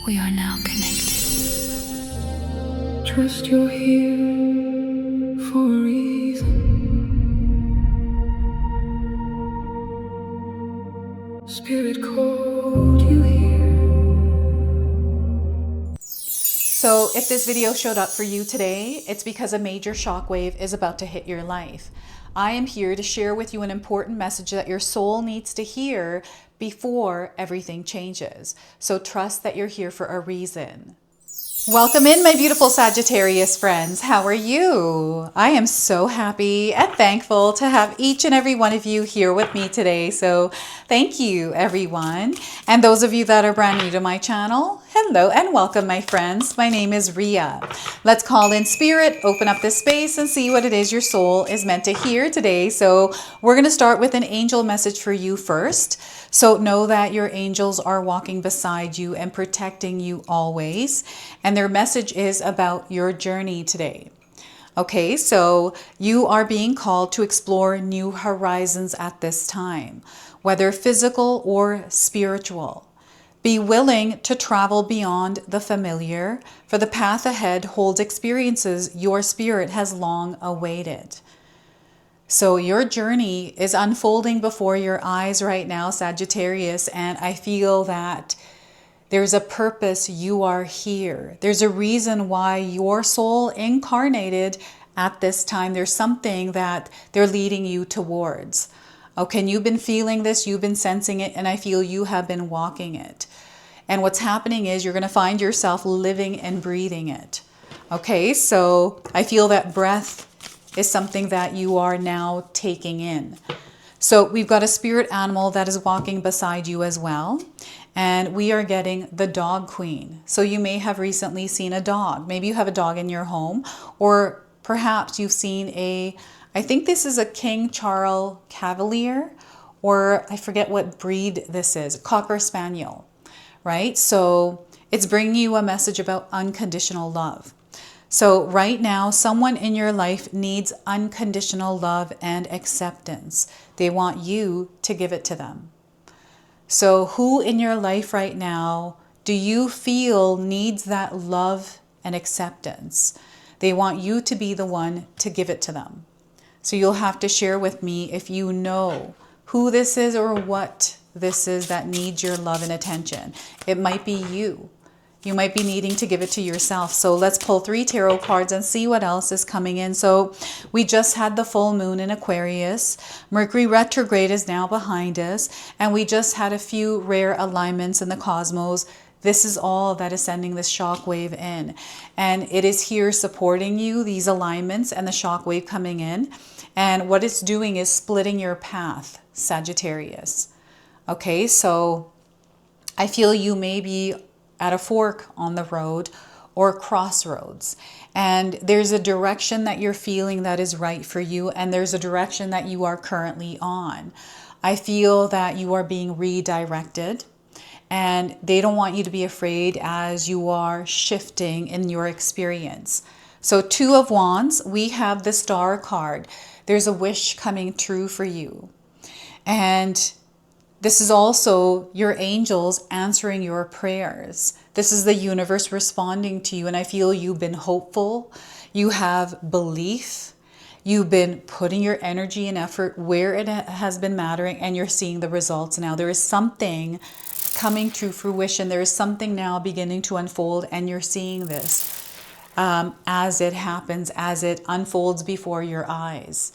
We are now connected. Trust you're here for a reason. Spirit called you here. So if this video showed up for you today, it's because a major shockwave is about to hit your life. I am here to share with you an important message that your soul needs to hear before everything changes. So trust that you're here for a reason. Welcome in, my beautiful Sagittarius friends. How are you? I am so happy and thankful to have each and every one of you here with me today. So thank you, everyone. And those of you that are brand new to my channel, hello and welcome, my friends. My name is Ria. Let's call in spirit, open up this space and see what it is your soul is meant to hear today. So we're going to start with an angel message for you first. So know that your angels are walking beside you and protecting you always. And their message is about your journey today. Okay, so you are being called to explore new horizons at this time, whether physical or spiritual. Be willing to travel beyond the familiar, for the path ahead holds experiences your spirit has long awaited. So your journey is unfolding before your eyes right now, Sagittarius, and I feel that there's a purpose you are here. There's a reason why your soul incarnated at this time. There's something that they're leading you towards. Okay, and you've been feeling this, you've been sensing it, and I feel you have been walking it. And what's happening is you're going to find yourself living and breathing it. Okay, so I feel that breath is something that you are now taking in. So we've got a spirit animal that is walking beside you as well. And we are getting the dog queen. So you may have recently seen a dog. Maybe you have a dog in your home, or perhaps you've seen I think this is a King Charles Cavalier, or I forget what breed this is, Cocker Spaniel, right? So it's bringing you a message about unconditional love. So right now, someone in your life needs unconditional love and acceptance. They want you to give it to them. So who in your life right now do you feel needs that love and acceptance? They want you to be the one to give it to them. So you'll have to share with me if you know who this is or what this is that needs your love and attention. It might be you. You might be needing to give it to yourself. So let's pull 3 tarot cards and see what else is coming in. So we just had the full moon in Aquarius. Mercury retrograde is now behind us. And we just had a few rare alignments in the cosmos. This is all that is sending this shock wave in. And it is here supporting you, these alignments and the shock wave coming in. And what it's doing is splitting your path, Sagittarius. Okay, so I feel you may be at a fork on the road or crossroads. And there's a direction that you're feeling that is right for you, and there's a direction that you are currently on. I feel that you are being redirected, and they don't want you to be afraid as you are shifting in your experience. So 2 of Wands, we have the Star card. There's a wish coming true for you. And this is also your angels answering your prayers. This is the universe responding to you. And I feel you've been hopeful. You have belief. You've been putting your energy and effort where it has been mattering. And you're seeing the results now. There is something coming to fruition. There is something now beginning to unfold. And you're seeing this as it happens, as it unfolds before your eyes.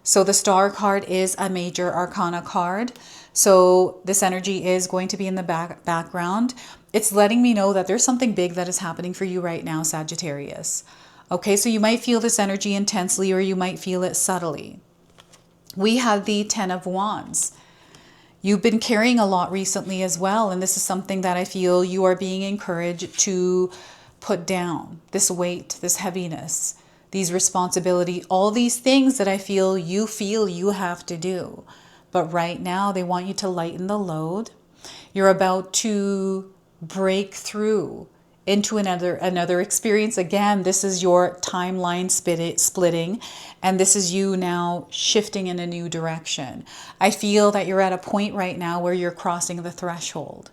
So the Star card is a major arcana card. So this energy is going to be in the background. It's letting me know that there's something big that is happening for you right now, Sagittarius. Okay, so you might feel this energy intensely, or you might feel it subtly. We have the 10 of Wands. You've been carrying a lot recently as well. And this is something that I feel you are being encouraged to put down. This weight, this heaviness, these responsibility, all these things that I feel you have to do. But right now they want you to lighten the load. You're about to break through into another experience. Again, this is your timeline splitting, and this is you now shifting in a new direction. I feel that you're at a point right now where you're crossing the threshold.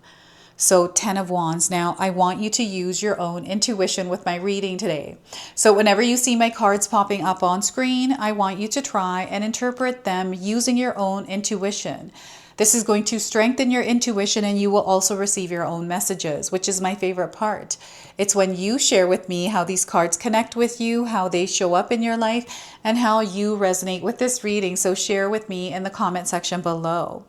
So 10 of Wands. Now, I want you to use your own intuition with my reading today. So whenever you see my cards popping up on screen, I want you to try and interpret them using your own intuition. This is going to strengthen your intuition, and you will also receive your own messages, which is my favorite part. It's when you share with me how these cards connect with you, how they show up in your life, and how you resonate with this reading. So share with me in the comment section below.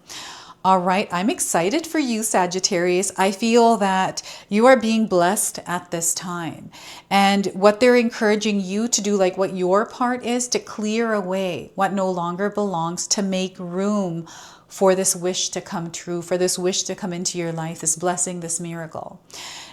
All right, I'm excited for you, Sagittarius. I feel that you are being blessed at this time. And what they're encouraging you to do, like what your part is, to clear away what no longer belongs, to make room for this wish to come true, for this wish to come into your life, this blessing, this miracle.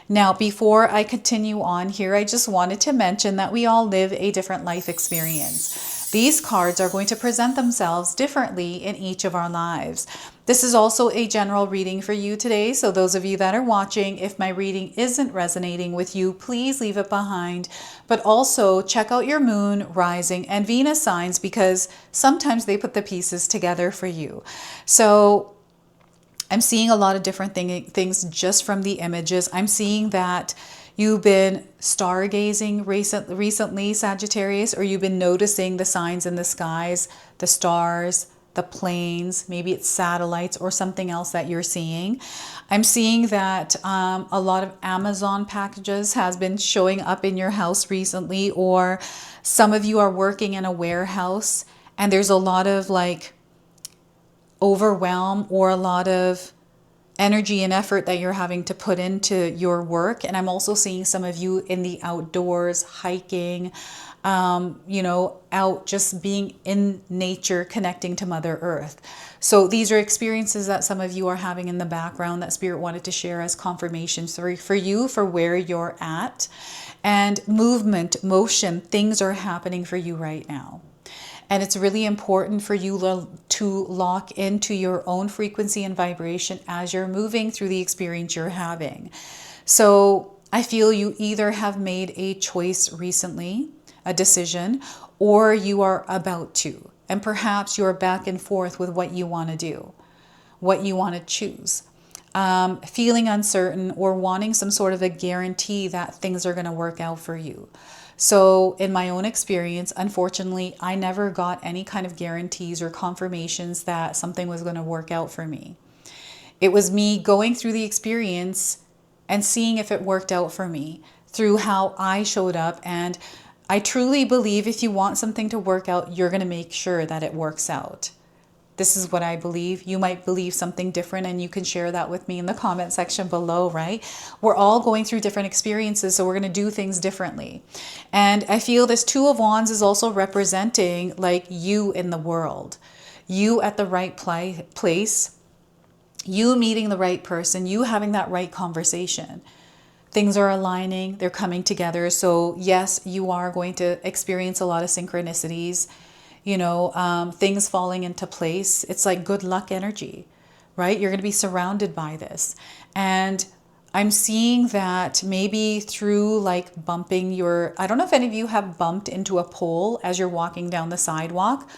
Now, before I continue on here, I just wanted to mention that we all live a different life experience. These cards are going to present themselves differently in each of our lives. This is also a general reading for you today. So those of you that are watching, if my reading isn't resonating with you, please leave it behind. But also check out your moon, rising, and Venus signs, because sometimes they put the pieces together for you. So I'm seeing a lot of different things just from the images. I'm seeing that you've been stargazing recently, Sagittarius, or you've been noticing the signs in the skies, the stars, the planes, maybe it's satellites or something else that you're seeing. I'm seeing that a lot of Amazon packages has been showing up in your house recently, or some of you are working in a warehouse and there's a lot of like overwhelm or a lot of energy and effort that you're having to put into your work. And I'm also seeing some of you in the outdoors, hiking, out just being in nature, connecting to Mother Earth. So these are experiences that some of you are having in the background that Spirit wanted to share as confirmation for you, for where you're at. And movement, motion, things are happening for you right now. And it's really important for you to lock into your own frequency and vibration as you're moving through the experience you're having. So I feel you either have made a choice recently, a decision, or you are about to. And perhaps you're back and forth with what you want to do, what you want to choose. Feeling uncertain or wanting some sort of a guarantee that things are going to work out for you. So in my own experience, unfortunately, I never got any kind of guarantees or confirmations that something was going to work out for me. It was me going through the experience and seeing if it worked out for me through how I showed up. And I truly believe if you want something to work out, you're going to make sure that it works out. This is what I believe. You might believe something different, and you can share that with me in the comment section below, right? We're all going through different experiences, so we're going to do things differently. And I feel this Two of Wands is also representing like you in the world, you at the right place, you meeting the right person, you having that right conversation. Things are aligning, they're coming together. So yes, you are going to experience a lot of synchronicities, things falling into place. It's like good luck energy, right? You're going to be surrounded by this. And I'm seeing that maybe through like bumping I don't know if any of you have bumped into a pole as you're walking down the sidewalk.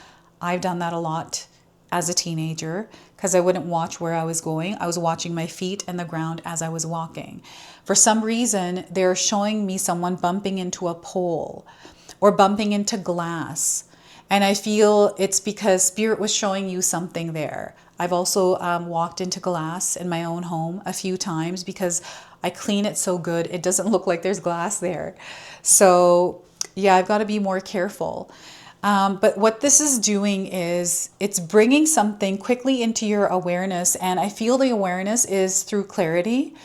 I've done that a lot as a teenager because I wouldn't watch where I was going. I was watching my feet and the ground as I was walking. For some reason, they're showing me someone bumping into a pole or bumping into glass. And I feel it's because Spirit was showing you something there. I've also walked into glass in my own home a few times because I clean it so good. It doesn't look like there's glass there. So yeah, I've got to be more careful. But what this is doing is it's bringing something quickly into your awareness. And I feel the awareness is through clarity.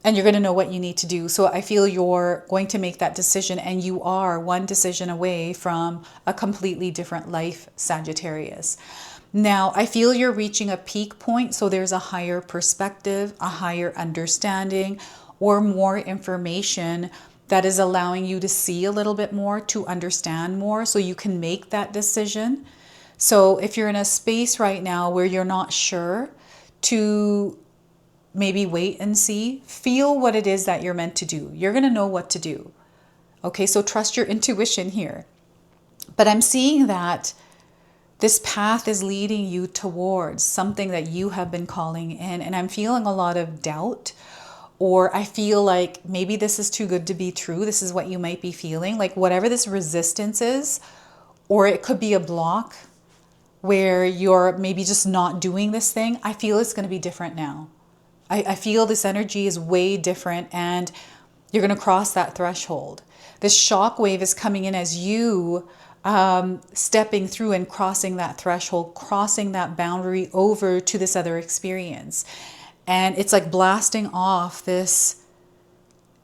And you're going to know what you need to do. So I feel you're going to make that decision, and you are one decision away from a completely different life, Sagittarius. Now, I feel you're reaching a peak point. So there's a higher perspective, a higher understanding, or more information that is allowing you to see a little bit more, to understand more, so you can make that decision. So if you're in a space right now where you're not sure, to maybe wait and see, feel what it is that you're meant to do. You're going to know what to do. Okay, so trust your intuition here. But I'm seeing that this path is leading you towards something that you have been calling in. And I'm feeling a lot of doubt or I feel like maybe this is too good to be true. This is what you might be feeling, like whatever this resistance is, or it could be a block where you're maybe just not doing this thing. I feel it's going to be different now. I feel this energy is way different, and you're going to cross that threshold. This shock wave is coming in as you stepping through and crossing that threshold, crossing that boundary over to this other experience. And it's like blasting off this,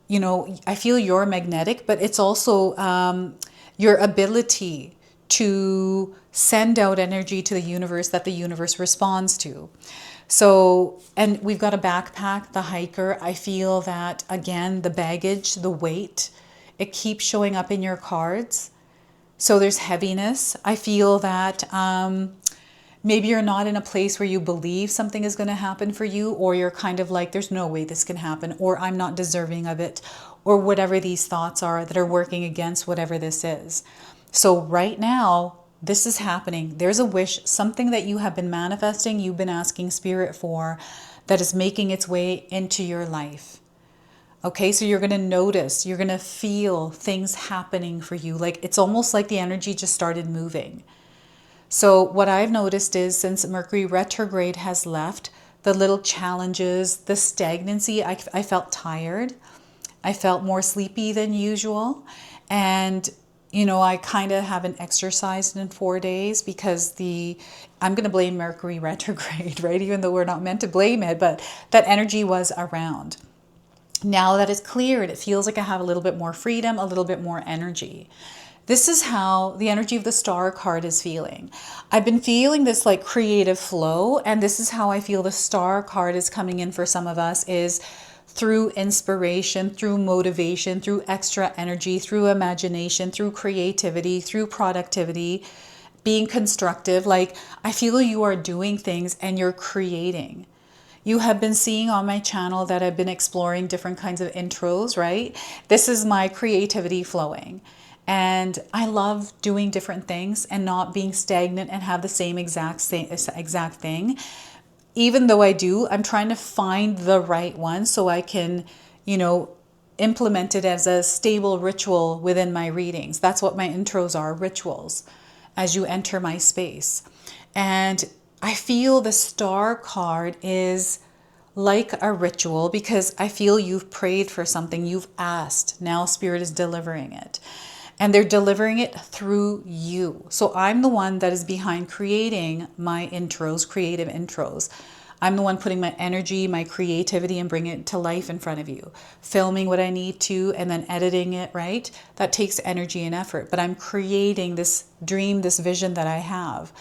you know, I feel you're magnetic, but it's also your ability to send out energy to the universe that the universe responds to. So, and we've got a backpack, the hiker. I feel that, again, the baggage, the weight, it keeps showing up in your cards. So there's heaviness. I feel that maybe you're not in a place where you believe something is going to happen for you, or you're kind of like, there's no way this can happen, or I'm not deserving of it, or whatever these thoughts are that are working against whatever this is. So right now, this is happening. There's a wish, something that you have been manifesting, you've been asking spirit for, that is making its way into your life. Okay, so you're going to notice, you're going to feel things happening for you. Like it's almost like the energy just started moving. So what I've noticed is since Mercury retrograde has left, the little challenges, the stagnancy, I felt tired. I felt more sleepy than usual. And, you know, I kind of haven't exercised in 4 days because I'm going to blame Mercury retrograde, right? Even though we're not meant to blame it, but that energy was around. Now that it's cleared, it feels like I have a little bit more freedom, a little bit more energy. This is how the energy of the Star card is feeling. I've been feeling this like creative flow, and this is how I feel the Star card is coming in for some of us, is through inspiration, through motivation, through extra energy, through imagination, through creativity, through productivity, being constructive. Like I feel you are doing things and you're creating. You have been seeing on my channel that I've been exploring different kinds of intros, right? This is my creativity flowing. And I love doing different things and not being stagnant and have the same exact thing. Even though I do, I'm trying to find the right one so I can, you know, implement it as a stable ritual within my readings. That's what my intros are, rituals, as you enter my space. And I feel the Star card is like a ritual because I feel you've prayed for something, you've asked, now Spirit is delivering it. And they're delivering it through you. So I'm the one that is behind creating my intros, creative intros. I'm the one putting my energy, my creativity, and bringing it to life in front of you. Filming what I need to and then editing it, right? That takes energy and effort. But I'm creating this dream, this vision that I have.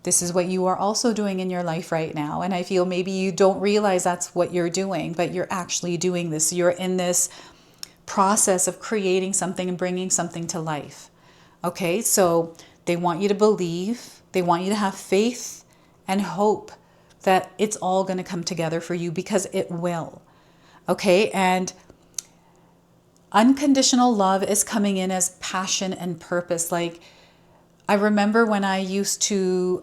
This is what you are also doing in your life right now. And I feel maybe you don't realize that's what you're doing, but you're actually doing this. You're in this process of creating something and bringing something to life. Okay, so they want you to believe, they want you to have faith and hope that it's all going to come together for you, because it will. Okay, and unconditional love is coming in as passion and purpose. Like I remember when I used to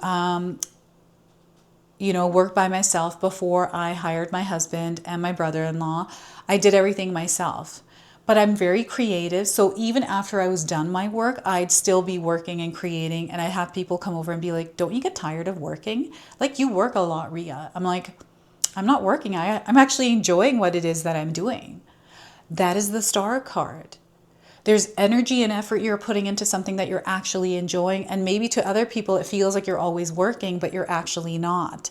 work by myself before I hired my husband and my brother-in-law. I did everything myself. But I'm very creative. So even after I was done my work, I'd still be working and creating. And I'd have people come over and be like, don't you get tired of working? Like, you work a lot, Ria. I'm like, I'm not working. I'm actually enjoying what it is that I'm doing. That is the Star card. There's energy and effort you're putting into something that you're actually enjoying. And maybe to other people, it feels like you're always working, but you're actually not.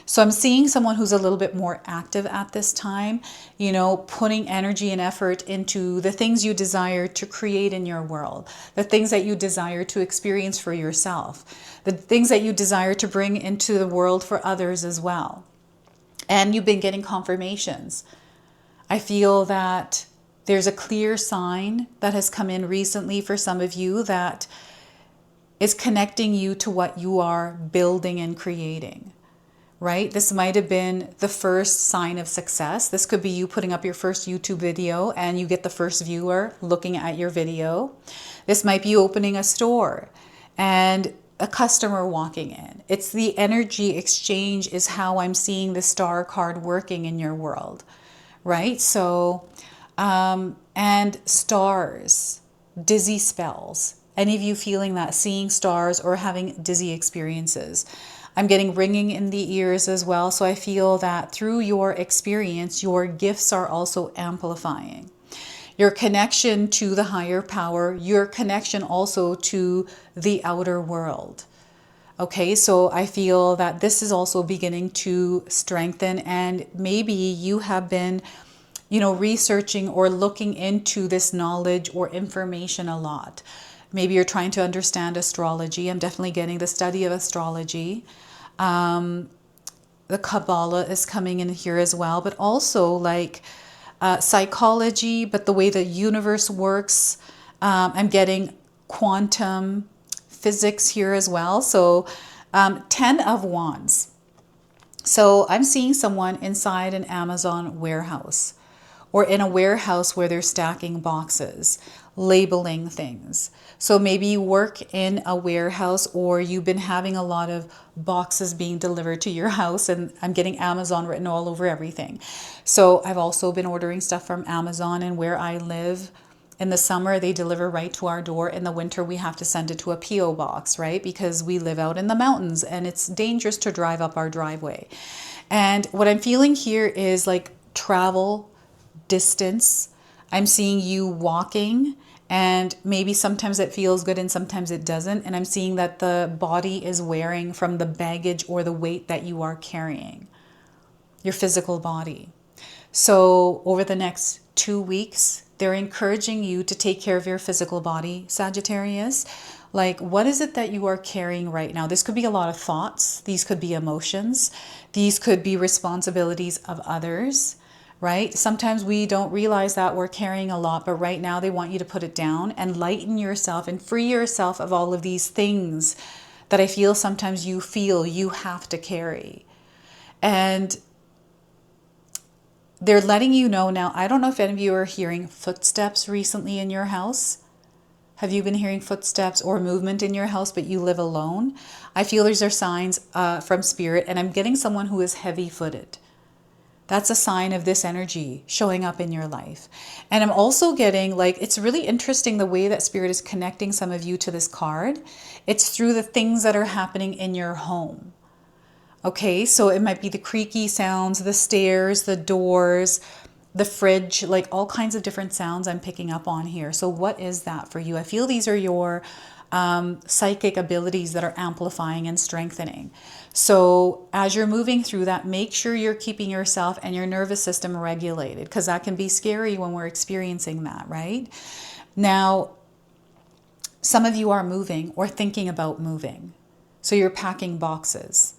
So I'm seeing someone who's a little bit more active at this time, you know, putting energy and effort into the things you desire to create in your world, the things that you desire to experience for yourself, the things that you desire to bring into the world for others as well. And you've been getting confirmations. I feel that there's a clear sign that has come in recently for some of you that is connecting you to what you are building and creating. Right? This might have been the first sign of success. This could be you putting up your first YouTube video and you get the first viewer looking at your video. This might be you opening a store and a customer walking in. It's the energy exchange is how I'm seeing the Star card working in your world, right? So, and stars, dizzy spells. Any of you feeling that, seeing stars or having dizzy experiences? I'm getting ringing in the ears as well. So I feel that through your experience, your gifts are also amplifying. Your connection to the higher power, your connection also to the outer world. Okay, so I feel that this is also beginning to strengthen, and maybe you have been, researching or looking into this knowledge or information a lot. Maybe you're trying to understand astrology. I'm definitely getting the study of astrology. The Kabbalah is coming in here as well, but also like psychology, but the way the universe works. I'm getting quantum physics here as well. So 10 of Wands. So I'm seeing someone inside an Amazon warehouse or in a warehouse where they're stacking boxes, labeling things. So maybe you work in a warehouse or you've been having a lot of boxes being delivered to your house, and I'm getting Amazon written all over everything. So I've also been ordering stuff from Amazon, and where I live, in the summer, they deliver right to our door. In the winter, we have to send it to a P.O. box, right? Because we live out in the mountains and it's dangerous to drive up our driveway. And what I'm feeling here is like travel, distance. I'm seeing you walking, and maybe sometimes it feels good and sometimes it doesn't. And I'm seeing that the body is wearing from the baggage or the weight that you are carrying, your physical body. So over the next 2 weeks, they're encouraging you to take care of your physical body, Sagittarius. Like, what is it that you are carrying right now? This could be a lot of thoughts. These could be emotions. These could be responsibilities of others, right? Sometimes we don't realize that we're carrying a lot, but right now they want you to put it down and lighten yourself and free yourself of all of these things that I feel sometimes you feel you have to carry. And they're letting you know now. I don't know if any of you are hearing footsteps recently in your house. Have you been hearing footsteps or movement in your house, but you live alone? I feel these are signs from spirit, and I'm getting someone who is heavy-footed. That's a sign of this energy showing up in your life. And I'm also getting, like, it's really interesting the way that spirit is connecting some of you to this card. It's through the things that are happening in your home. Okay, so it might be the creaky sounds, the stairs, the doors, the fridge, like all kinds of different sounds I'm picking up on here. So what is that for you? I feel these are your psychic abilities that are amplifying and strengthening. So as you're moving through that, make sure you're keeping yourself and your nervous system regulated, because that can be scary when we're experiencing that, right? Now, some of you are moving or thinking about moving. So you're packing boxes.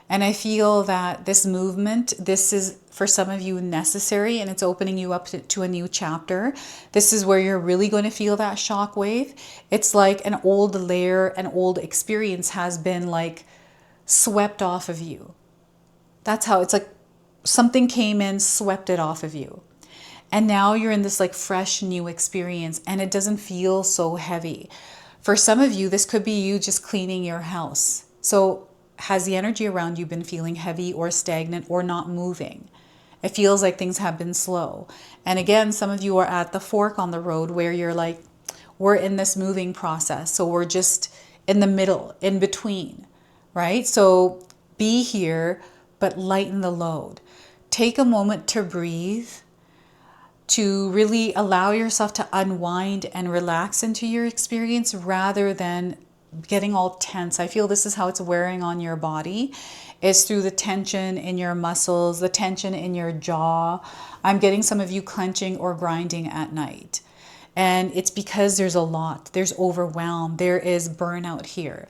And I feel that this movement, this is for some of you necessary, and it's opening you up to a new chapter. This is where you're really going to feel that shock wave. It's like an old layer, an old experience has been like swept off of you. That's how it's like something came in, swept it off of you. And now you're in this like fresh new experience, and it doesn't feel so heavy. For some of you, this could be you just cleaning your house. So has the energy around you been feeling heavy or stagnant or not moving? It feels like things have been slow. And again, some of you are at the fork on the road where you're like, we're in this moving process. So we're just in the middle, in between, right? So be here, but lighten the load. Take a moment to breathe, to really allow yourself to unwind and relax into your experience rather than getting all tense. I feel this is how it's wearing on your body, is through the tension in your muscles, the tension in your jaw. I'm getting some of you clenching or grinding at night. And it's because there's a lot, there's overwhelm, there is burnout here.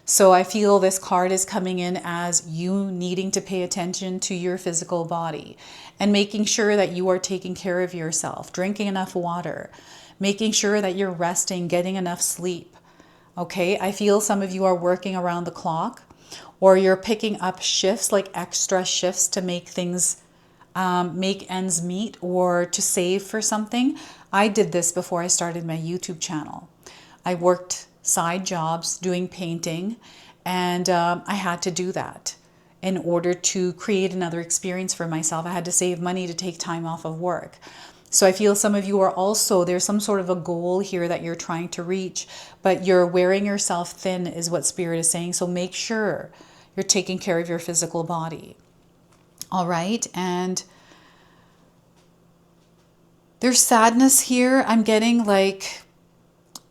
So I feel this card is coming in as you needing to pay attention to your physical body and making sure that you are taking care of yourself, drinking enough water, making sure that you're resting, getting enough sleep. Okay, I feel some of you are working around the clock, or you're picking up shifts, like extra shifts to make things, make ends meet, or to save for something. I did this before I started my YouTube channel. I worked side jobs doing painting, and I had to do that. in order to create another experience for myself. I had to save money to take time off of work. So I feel some of you are also, there's some sort of a goal here that you're trying to reach, but you're wearing yourself thin is what Spirit is saying. So make sure you're taking care of your physical body. All right. And there's sadness here. I'm getting like,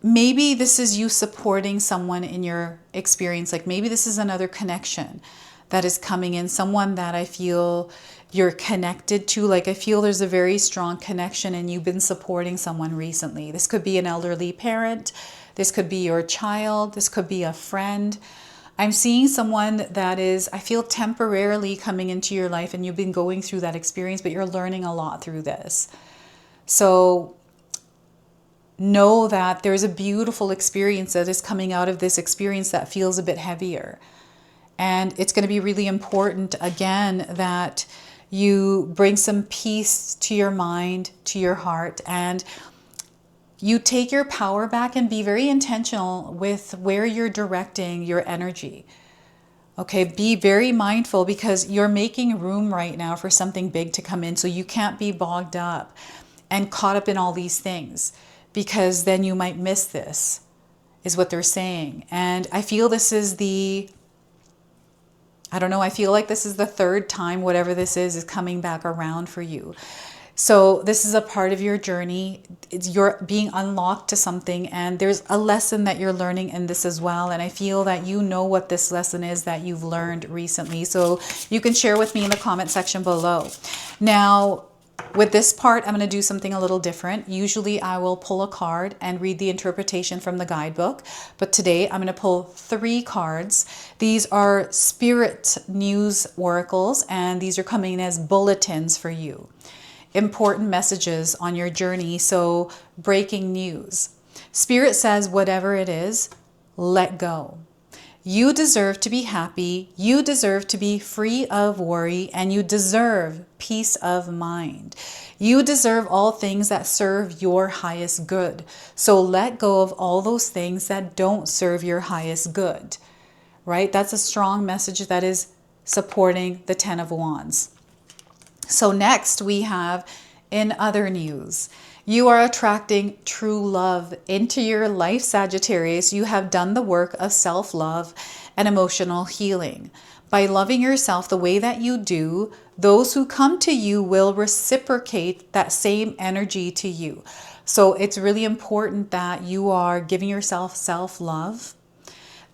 maybe this is you supporting someone in your experience. Like maybe this is another connection that is coming in, someone that I feel you're connected to. Like I feel there's a very strong connection and you've been supporting someone recently. This could be an elderly parent. This could be your child. This could be a friend. I'm seeing someone that is, I feel, temporarily coming into your life, and you've been going through that experience, but you're learning a lot through this. So know that there's a beautiful experience that is coming out of this experience that feels a bit heavier. And it's going to be really important, again, that you bring some peace to your mind, to your heart, and you take your power back and be very intentional with where you're directing your energy. Okay, be very mindful because you're making room right now for something big to come in. So you can't be bogged up and caught up in all these things, because then you might miss this, is what they're saying. And I feel this is I don't know, I feel like this is the third time whatever this is coming back around for you. So this is a part of your journey. You're being unlocked to something, and there's a lesson that you're learning in this as well. And I feel that you know what this lesson is that you've learned recently. So you can share with me in the comment section below. Now, with this part, I'm going to do something a little different. Usually I will pull a card and read the interpretation from the guidebook, but today I'm going to pull 3 cards. These are spirit news oracles, and these are coming in as bulletins for you. Important messages on your journey. So breaking news. Spirit says, whatever it is, let go. You deserve to be happy, you deserve to be free of worry, and you deserve peace of mind. You deserve all things that serve your highest good. So let go of all those things that don't serve your highest good, right? That's a strong message that is supporting the 10 of Wands. So next we have, in other news, you are attracting true love into your life, Sagittarius. You have done the work of self-love and emotional healing. By loving yourself the way that you do, those who come to you will reciprocate that same energy to you. So it's really important that you are giving yourself self-love,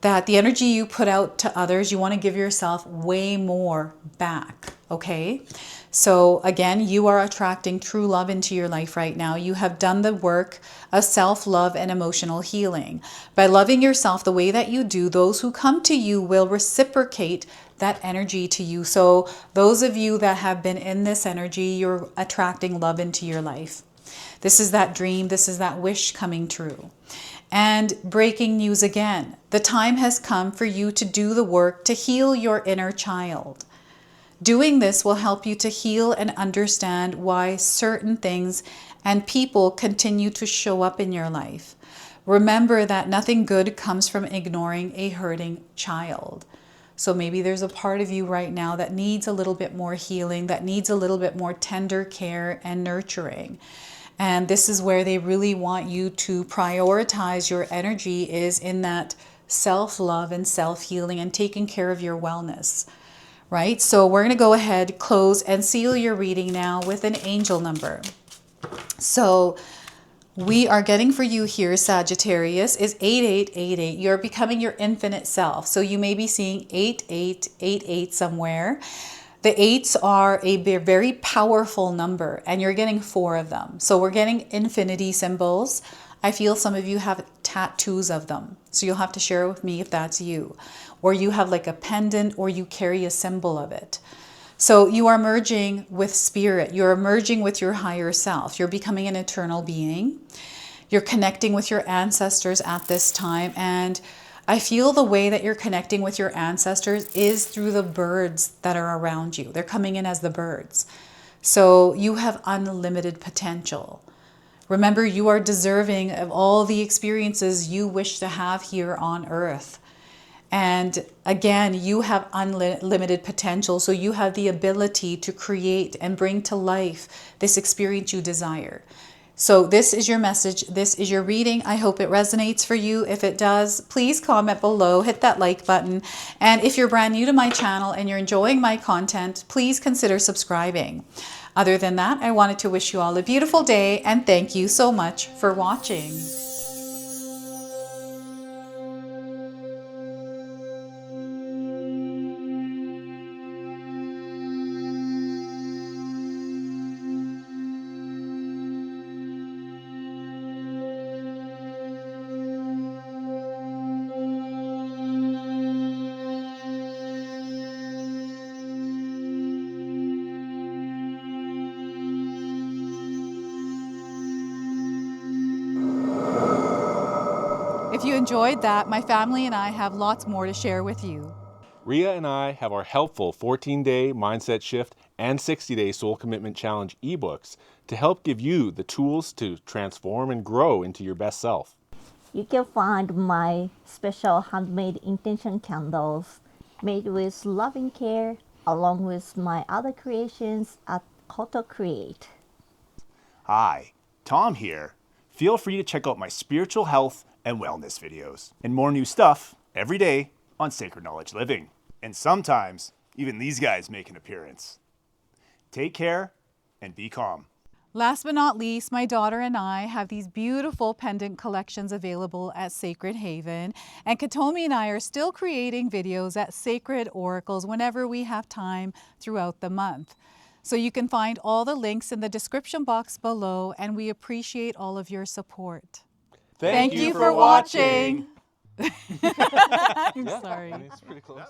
that the energy you put out to others, you want to give yourself way more back, okay? So again, you are attracting true love into your life right now. You have done the work of self-love and emotional healing. By loving yourself the way that you do, those who come to you will reciprocate that energy to you. So those of you that have been in this energy, you're attracting love into your life. This is that dream. This is that wish coming true. And breaking news again. The time has come for you to do the work to heal your inner child. Doing this will help you to heal and understand why certain things and people continue to show up in your life. Remember that nothing good comes from ignoring a hurting child. So maybe there's a part of you right now that needs a little bit more healing, that needs a little bit more tender care and nurturing. And this is where they really want you to prioritize your energy, is in that self-love and self-healing and taking care of your wellness. Right? So we're going to go ahead, close, and seal your reading now with an angel number. So we are getting for you here, Sagittarius, is 8888. You're becoming your infinite self. So you may be seeing 8888 somewhere. The 8s are a very powerful number, and you're getting 4 of them. So we're getting infinity symbols. I feel some of you have tattoos of them. So you'll have to share with me if that's you. Or you have like a pendant, or you carry a symbol of it. So you are merging with spirit. You're merging with your higher self. You're becoming an eternal being. You're connecting with your ancestors at this time. And I feel the way that you're connecting with your ancestors is through the birds that are around you. They're coming in as the birds. So you have unlimited potential. Remember, you are deserving of all the experiences you wish to have here on earth. And again, you have unlimited potential. So you have the ability to create and bring to life this experience you desire. So this is your message. This is your reading. I hope it resonates for you. If it does, please comment below, hit that like button. And if you're brand new to my channel and you're enjoying my content, please consider subscribing. Other than that, I wanted to wish you all a beautiful day and thank you so much for watching. If you enjoyed that, my family and I have lots more to share with you. Ria and I have our helpful 14-day mindset shift and 60-day soul commitment challenge ebooks to help give you the tools to transform and grow into your best self. You can find my special handmade intention candles made with loving care along with my other creations at Koto Create. Hi, Tom here. Feel free to check out my spiritual health and wellness videos and more new stuff every day on Sacred Knowledge Living. And sometimes even these guys make an appearance. Take care and be calm. Last but not least, my daughter and I have these beautiful pendant collections available at Sacred Haven. And Katomi and I are still creating videos at Sacred Oracles whenever we have time throughout the month. So you can find all the links in the description box below, and we appreciate all of your support. Thank you for watching. I'm sorry. It's pretty close.